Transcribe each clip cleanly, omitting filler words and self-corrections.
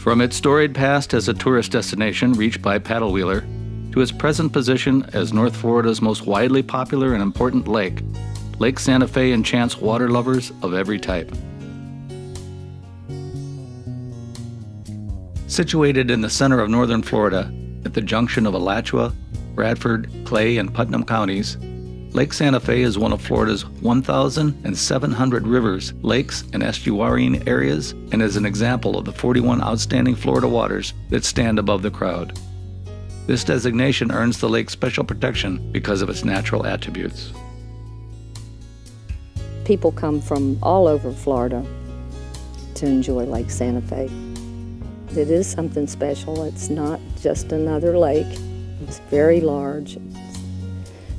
From its storied past as a tourist destination reached by paddle wheeler, to its present position as North Florida's most widely popular and important lake, Lake Santa Fe enchants water lovers of every type. Situated in the center of northern Florida, at the junction of Alachua, Bradford, Clay, and Putnam counties, Lake Santa Fe is one of Florida's 1,700 rivers, lakes, and estuarine areas, and is an example of the 41 outstanding Florida waters that stand above the crowd. This designation earns the lake special protection because of its natural attributes. People come from all over Florida to enjoy Lake Santa Fe. It is something special. It's not just another lake. It's very large,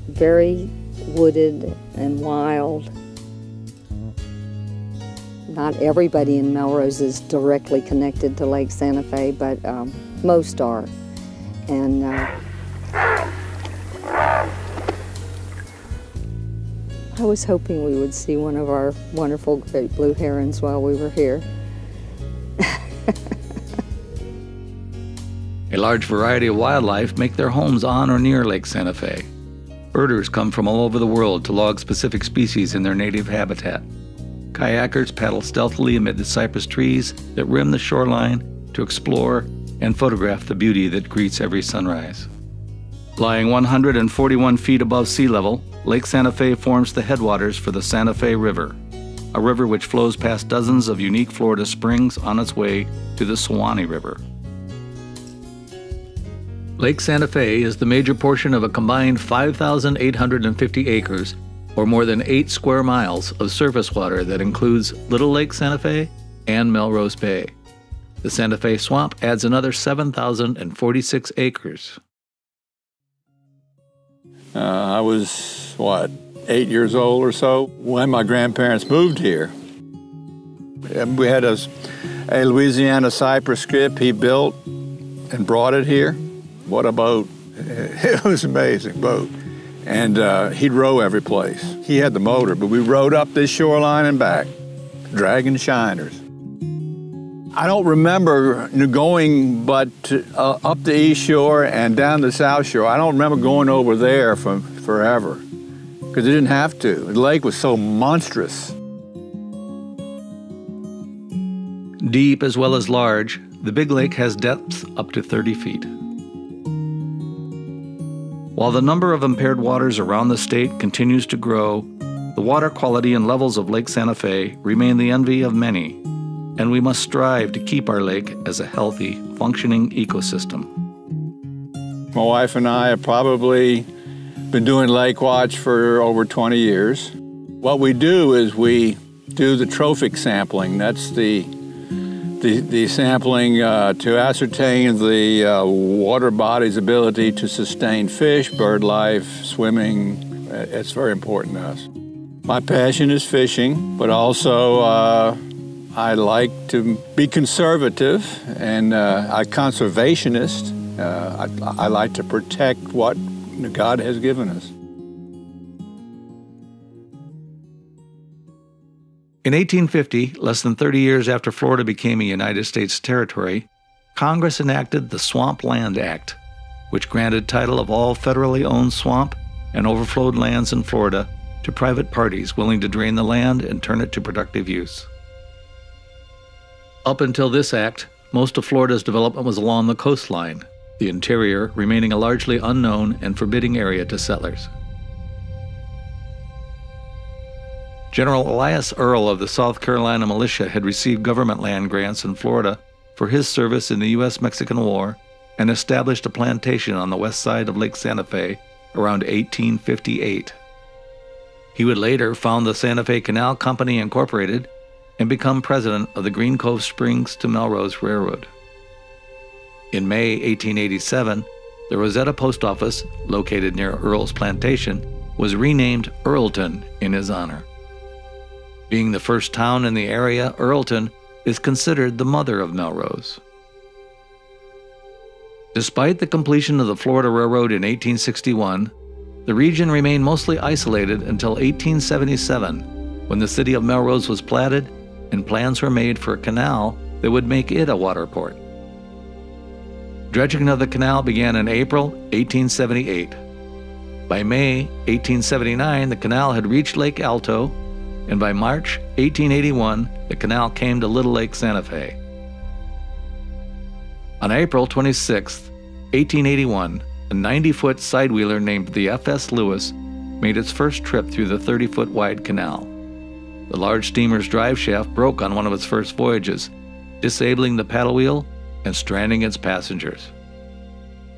very wooded and wild. Not everybody in Melrose is directly connected to Lake Santa Fe, but most are. And I was hoping we would see one of our wonderful great blue herons while we were here. A large variety of wildlife make their homes on or near Lake Santa Fe. Birders come from all over the world to log specific species in their native habitat. Kayakers paddle stealthily amid the cypress trees that rim the shoreline to explore and photograph the beauty that greets every sunrise. Lying 141 feet above sea level, Lake Santa Fe forms the headwaters for the Santa Fe River, a river which flows past dozens of unique Florida springs on its way to the Suwannee River. Lake Santa Fe is the major portion of a combined 5,850 acres, or more than 8 square miles of surface water that includes Little Lake Santa Fe and Melrose Bay. The Santa Fe Swamp adds another 7,046 acres. I was, 8 years old or so when my grandparents moved here. We had a Louisiana cypress skip he built and brought it here. What a boat. It was an amazing boat. And he'd row every place. He had the motor, but we rowed up this shoreline and back, dragging shiners. I don't remember going but up the east shore and down the south shore. I don't remember going over there for forever, because it didn't have to. The lake was so monstrous. Deep as well as large, the Big Lake has depths up to 30 feet. While the number of impaired waters around the state continues to grow, the water quality and levels of Lake Santa Fe remain the envy of many, and we must strive to keep our lake as a healthy, functioning ecosystem. My wife and I have probably been doing lake watch for over 20 years. What we do is we do the trophic sampling. That's the sampling to ascertain the water body's ability to sustain fish, bird life, swimming. It's very important to us. My passion is fishing, but also I like to be conservative and a conservationist. I like to protect what God has given us. In 1850, less than 30 years after Florida became a United States territory, Congress enacted the Swamp Land Act, which granted title of all federally owned swamp and overflowed lands in Florida to private parties willing to drain the land and turn it to productive use. Up until this act, most of Florida's development was along the coastline, the interior remaining a largely unknown and forbidding area to settlers. General Elias Earle of the South Carolina Militia had received government land grants in Florida for his service in the U.S.-Mexican War and established a plantation on the west side of Lake Santa Fe around 1858. He would later found the Santa Fe Canal Company Incorporated and become president of the Green Cove Springs to Melrose Railroad. In May 1887, the Rosetta Post Office, located near Earle's plantation, was renamed Earleton in his honor. Being the first town in the area, Earleton is considered the mother of Melrose. Despite the completion of the Florida Railroad in 1861, the region remained mostly isolated until 1877, when the city of Melrose was platted and plans were made for a canal that would make it a water port. Dredging of the canal began in April 1878. By May 1879, the canal had reached Lake Alto, and by March 1881, the canal came to Little Lake Santa Fe. On April 26, 1881, a 90-foot sidewheeler named the F.S. Lewis made its first trip through the 30-foot wide canal. The large steamer's drive shaft broke on one of its first voyages, disabling the paddle wheel and stranding its passengers.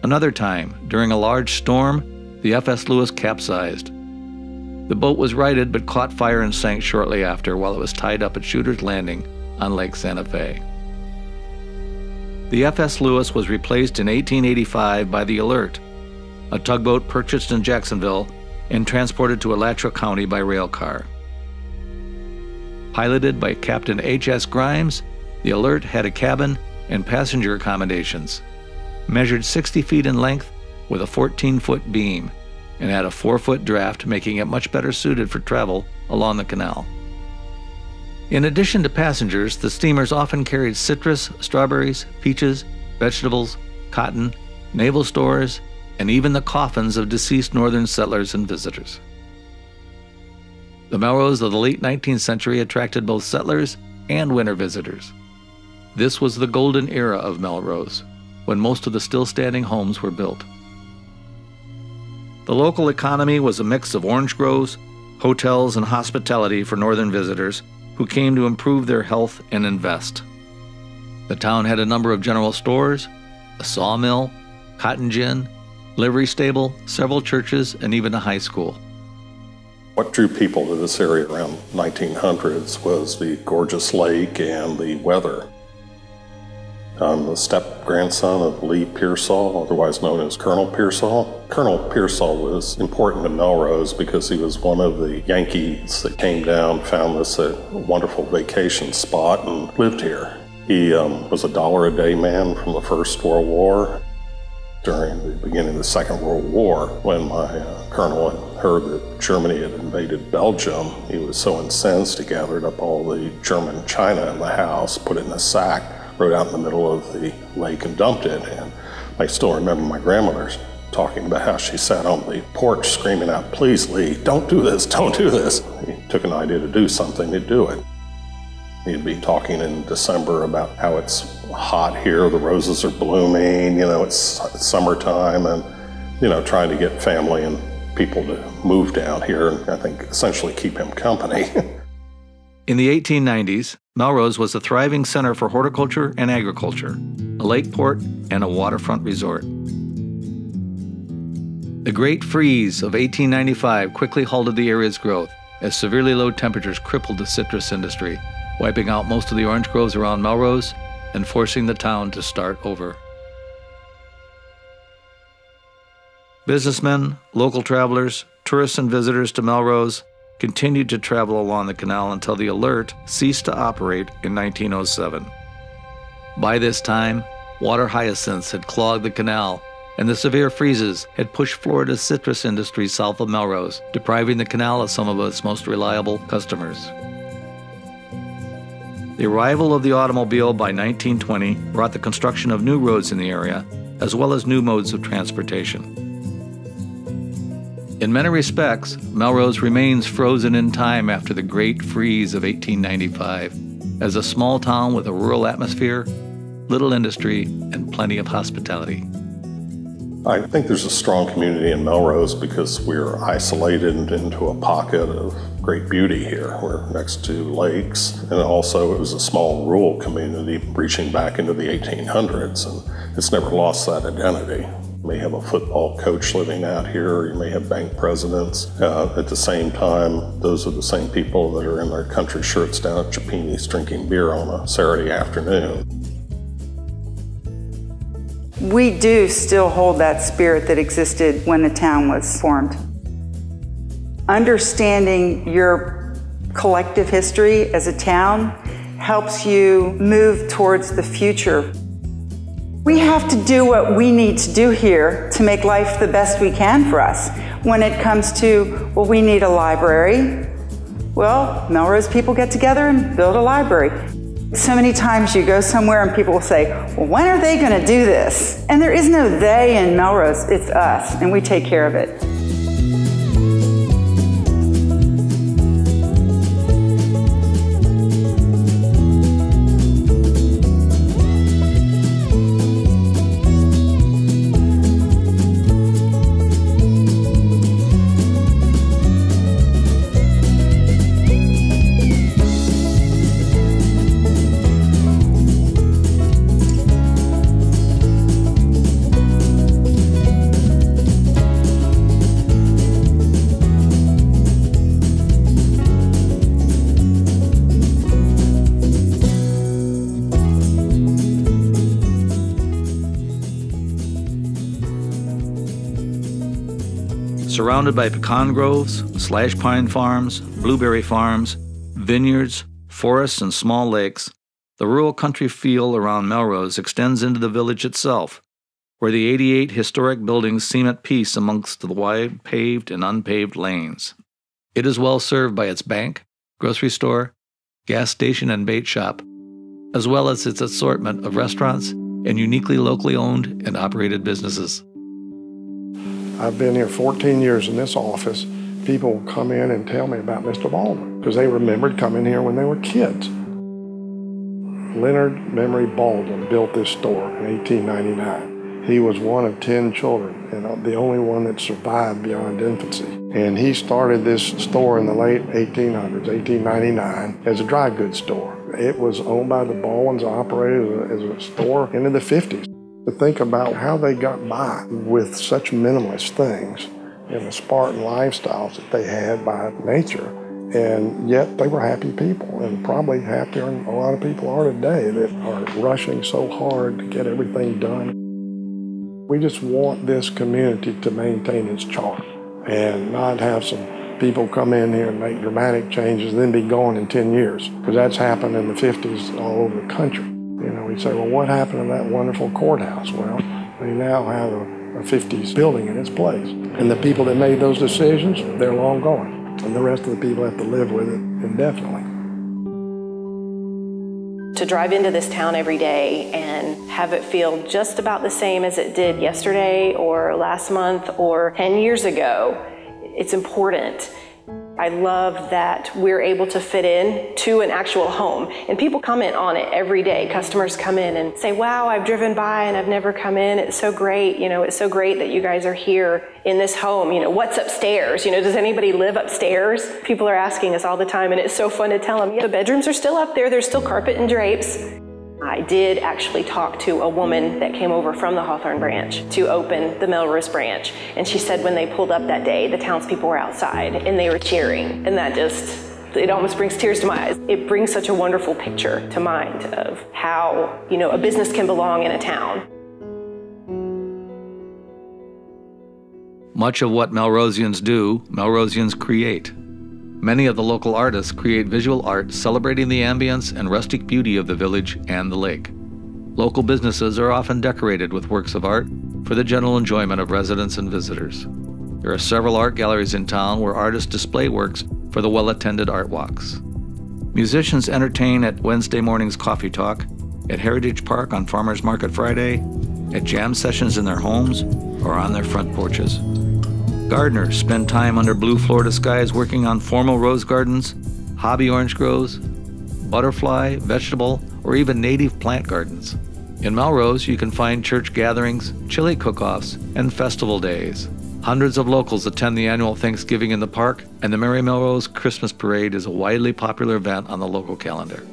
Another time, during a large storm, the F.S. Lewis capsized. The boat was righted but caught fire and sank shortly after while it was tied up at Shooter's Landing on Lake Santa Fe. The F.S. Lewis was replaced in 1885 by the Alert, a tugboat purchased in Jacksonville and transported to Alachua County by rail car. Piloted by Captain H.S. Grimes, the Alert had a cabin and passenger accommodations, measured 60 feet in length with a 14-foot beam, and had a 4-foot draft, making it much better suited for travel along the canal. In addition to passengers, the steamers often carried citrus, strawberries, peaches, vegetables, cotton, naval stores, and even the coffins of deceased northern settlers and visitors. The Melrose of the late 19th century attracted both settlers and winter visitors. This was the golden era of Melrose, when most of the still-standing homes were built. The local economy was a mix of orange groves, hotels, and hospitality for northern visitors who came to improve their health and invest. The town had a number of general stores, a sawmill, cotton gin, livery stable, several churches, and even a high school. What drew people to this area around 1900s was the gorgeous lake and the weather. I'm the step-grandson of Lee Pearsall, otherwise known as Colonel Pearsall. Colonel Pearsall was important to Melrose because he was one of the Yankees that came down, found this a wonderful vacation spot, and lived here. He was a $1-a-day man from the First World War. During the beginning of the Second World War, when my colonel had heard that Germany had invaded Belgium, he was so incensed he gathered up all the German china in the house, put it in a sack, rode out in the middle of the lake and dumped it. And I still remember my grandmother talking about how she sat on the porch screaming out, "Please, Lee, don't do this, don't do this." He took an idea to do something, to do it. He'd be talking in December about how it's hot here, the roses are blooming, it's summertime, and, trying to get family and people to move down here and I think essentially keep him company. In the 1890s, Melrose was a thriving center for horticulture and agriculture, a lake port, and a waterfront resort. The Great Freeze of 1895 quickly halted the area's growth as severely low temperatures crippled the citrus industry, wiping out most of the orange groves around Melrose and forcing the town to start over. Businessmen, local travelers, tourists, and visitors to Melrose continued to travel along the canal until the Alert ceased to operate in 1907. By this time, water hyacinths had clogged the canal, and the severe freezes had pushed Florida's citrus industry south of Melrose, depriving the canal of some of its most reliable customers. The arrival of the automobile by 1920 brought the construction of new roads in the area, as well as new modes of transportation. In many respects, Melrose remains frozen in time after the Great Freeze of 1895, as a small town with a rural atmosphere, little industry, and plenty of hospitality. I think there's a strong community in Melrose because we're isolated into a pocket of great beauty here. We're next to lakes, and also it was a small rural community reaching back into the 1800s, and it's never lost that identity. You may have a football coach living out here, or you may have bank presidents. At the same time, those are the same people that are in their country shirts down at Chapini's drinking beer on a Saturday afternoon. We do still hold that spirit that existed when the town was formed. Understanding your collective history as a town helps you move towards the future. We have to do what we need to do here to make life the best we can for us. When it comes to, well, we need a library, well, Melrose people get together and build a library. So many times you go somewhere and people will say, well, when are they going to do this? And there is no they in Melrose, it's us, and we take care of it. Surrounded by pecan groves, slash pine farms, blueberry farms, vineyards, forests, and small lakes, the rural country feel around Melrose extends into the village itself, where the 88 historic buildings seem at peace amongst the wide paved and unpaved lanes. It is well served by its bank, grocery store, gas station, and bait shop, as well as its assortment of restaurants and uniquely locally owned and operated businesses. I've been here 14 years in this office. People come in and tell me about Mr. Baldwin because they remembered coming here when they were kids. Leonard Memory Baldwin built this store in 1899. He was one of 10 children and the only one that survived beyond infancy. And he started this store in the late 1800s, 1899, as a dry goods store. It was owned by the Baldwins, operated as a store into the 50s. To think about how they got by with such minimalist things and the Spartan lifestyles that they had by nature, and yet they were happy people, and probably happier than a lot of people are today that are rushing so hard to get everything done. We just want this community to maintain its charm and not have some people come in here and make dramatic changes and then be gone in 10 years, because that's happened in the 50s all over the country. You know, we say, well, what happened to that wonderful courthouse? Well, they now have a 50s building in its place. And the people that made those decisions, they're long gone. And the rest of the people have to live with it indefinitely. To drive into this town every day and have it feel just about the same as it did yesterday or last month or 10 years ago, it's important. I love that we're able to fit in to an actual home, and people comment on it every day. Customers come in and say, wow, I've driven by and I've never come in. It's so great. You know, it's so great that you guys are here in this home. You know, what's upstairs? You know, does anybody live upstairs? People are asking us all the time, and it's so fun to tell them, yeah, the bedrooms are still up there. There's still carpet and drapes. I did actually talk to a woman that came over from the Hawthorne branch to open the Melrose branch. And she said when they pulled up that day, the townspeople were outside and they were cheering. And that just, it almost brings tears to my eyes. It brings such a wonderful picture to mind of how, you know, a business can belong in a town. Much of what Melrosians do, Melrosians create. Many of the local artists create visual art celebrating the ambience and rustic beauty of the village and the lake. Local businesses are often decorated with works of art for the general enjoyment of residents and visitors. There are several art galleries in town where artists display works for the well-attended art walks. Musicians entertain at Wednesday morning's coffee talk, at Heritage Park on Farmers Market Friday, at jam sessions in their homes, or on their front porches. Gardeners spend time under blue Florida skies working on formal rose gardens, hobby orange groves, butterfly, vegetable, or even native plant gardens. In Melrose, you can find church gatherings, chili cook-offs, and festival days. Hundreds of locals attend the annual Thanksgiving in the Park, and the Merry Melrose Christmas Parade is a widely popular event on the local calendar.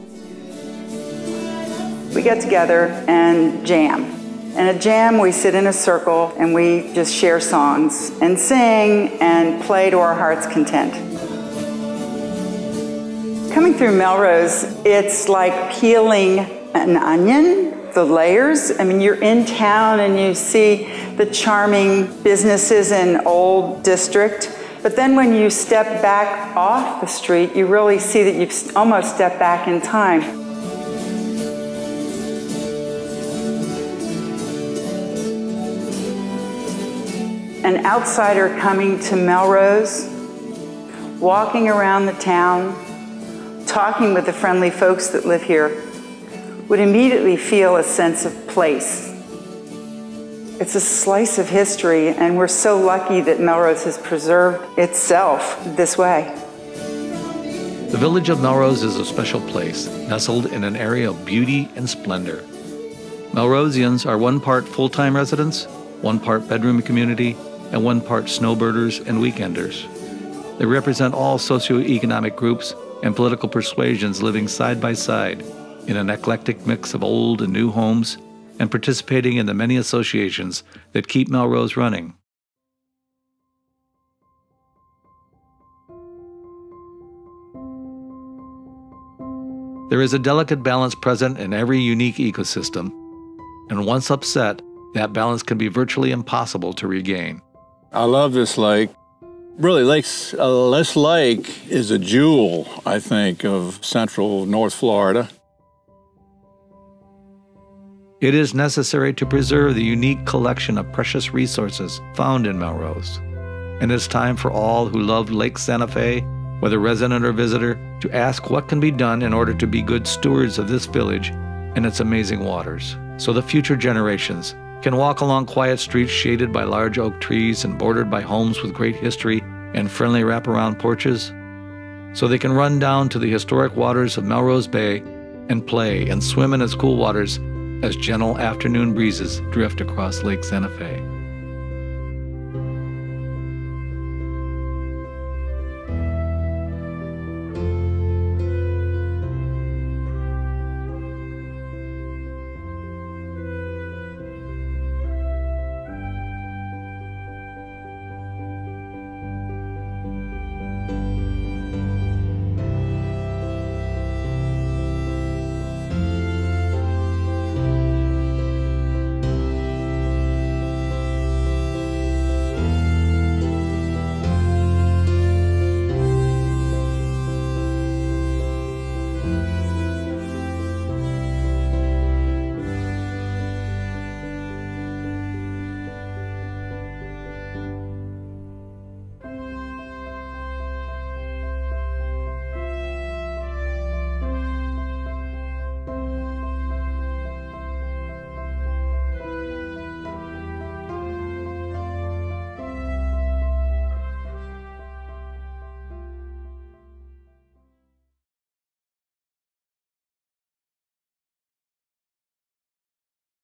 We get together and jam. And at jam, we sit in a circle and we just share songs and sing and play to our heart's content. Coming through Melrose, it's like peeling an onion, the layers. I mean, you're in town and you see the charming businesses in Old District, but then when you step back off the street, you really see that you've almost stepped back in time. An outsider coming to Melrose, walking around the town, talking with the friendly folks that live here, would immediately feel a sense of place. It's a slice of history, and we're so lucky that Melrose has preserved itself this way. The village of Melrose is a special place, nestled in an area of beauty and splendor. Melrosians are one part full-time residents, one part bedroom community, and one part snowbirders and weekenders. They represent all socioeconomic groups and political persuasions living side by side in an eclectic mix of old and new homes and participating in the many associations that keep Melrose running. There is a delicate balance present in every unique ecosystem, and once upset, that balance can be virtually impossible to regain. I love this lake. Really, this lake is a jewel, I think, of central North Florida. It is necessary to preserve the unique collection of precious resources found in Melrose. And it's time for all who love Lake Santa Fe, whether resident or visitor, to ask what can be done in order to be good stewards of this village and its amazing waters, so the future generations can walk along quiet streets shaded by large oak trees and bordered by homes with great history and friendly wraparound porches, so they can run down to the historic waters of Melrose Bay and play and swim in its cool waters as gentle afternoon breezes drift across Lake Santa Fe.